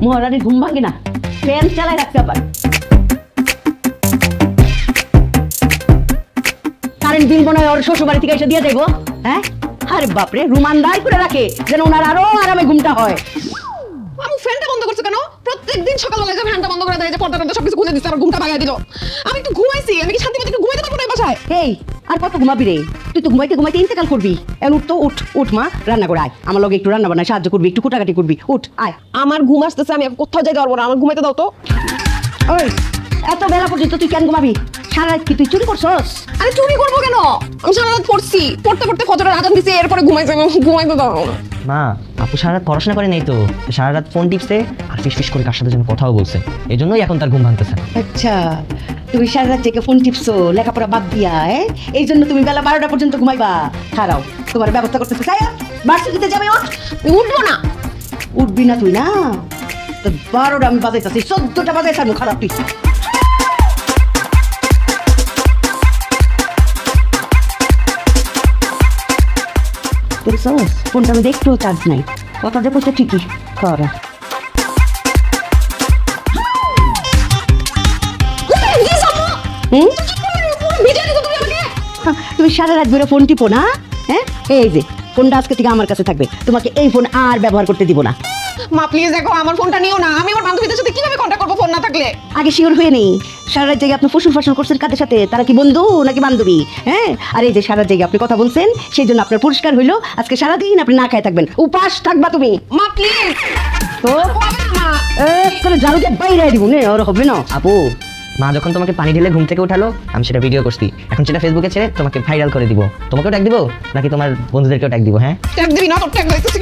মহারানীর ঘুম ভাঙে না, ফ্যান চালায় রাখতে আবার। কারেন্ট বিল মনে হয় ওর শ্বশুর বাড়ি থেকে এসে দিয়ে যাইবো। হ্যাঁ, আরে বাপরে, রুমানদার করে রাখে যেন ওনার আরো আরামে ঘুমটা হয়। আমি ফ্যানটা বন্ধ করছো কেন? প্রত্যেকদিন সকালবেলা যে ফ্যানটা বন্ধ করে দেয়, যে পর্দা সবকিছু খুলে দিচ্ছে, আর ঘুমটা ভাঙায় দিল। আমি একটু ঘুমাইছি, আমি কি শান্তি মতো একটু ঘুমাইতে পারবো না বাসায়? এই আর কত ঘুমাবি রে? তুই তো ঘুমাইতে ঘুমাইতে ইন্তেকাল করবি। এখন উঠ তো, উঠ উঠ মা, রান্না করে আয়, আমার লগে একটু রান্না বান্না সাহায্য করবি, একটু কুটাকাটি করবি। উঠ আয়। আমার ঘুম আসতেছে, আমি কোথাও যাইতে পারবো না, আমার ঘুমাইতে দাও তো। ওই এত বেলা পর্যন্ত তুই কেন ঘুমাবি? সারা রাত কি তুই চুরি করছস? আরে চুরি করবো কেন? আমি সারা রাত পড়ছি, পড়তে পড়তে ফজরের আজান দিছি, এরপরে ঘুমাইতে দাও। মা, আপু সারা রাত পড়াশোনা করে নেই তো, সারা রাত ফোন টিপছে আর ফিস করে কার সাথে যেন কথাও বলছে, এই জন্যই এখন তার ঘুম ভাঙতেছে। আচ্ছা, তুমি সারা রাত থেকে ফোন টিপছো লেখাপড়া বাদ দিয়া, এই জন্য তুমি বেলা 12টা পর্যন্ত ঘুমাইবা। খারাও, তোমার ব্যবস্থা করতেছে। তাই ভার্সিটিতে যাবে? উঠবো না। উঠবি না তুই? না তো 12টা আমি বাজাইতেছি, 14টা বাজাইছি। খারাপ তুই। ফোনটা আমি দেখতেও চার্জ নাই, কথা দেখো তো ঠিকই করা। তুমি সারা রাত ধরে ফোন টিপো না? হ্যাঁ, এই যে ফোনটা আজকে থেকে আমার কাছে থাকবে, তোমাকে এই ফোন আর ব্যবহার করতে দিব না। মা প্লিজ দেখো, আমার ফোনটা নিও না। আমি আমার বান্ধবীদের সাথে কিভাবে কন্টাক্ট করবো ফোন না থাকলে? আগে শিওর হয়ে নেই, সারা রাত জেগে আপনি ফসল করছেন কাদের সাথে? তারা কি বন্ধু নাকি বান্ধবী? হ্যাঁ, আর এই যে সারা জেগে আপনি কথা বলছেন, সেই জন্য আপনার পুরস্কার হইলো আজকে সারাদিন আপনি না খায় থাকবেন, উপাস থাকবা তুমি। মা প্লিজ তো ঝাড়ু দিয়ে বাইরে দিব না, আর হবে না। আপু, মা যখন তোমাকে পানি ঢেলে ঘুম থেকে উঠালো, আমি সেটা ভিডিও করছি, এখন সেটা ফেসবুকে ছেড়ে তোমাকে ভাইরাল করে দিব। তোমাকেও ট্যাগ দিব নাকি তোমার বন্ধুদেরকেও ট্যাগ দিব? হ্যাঁ, ট্যাগ দিবি না তো? ট্যাগ দিতেছি।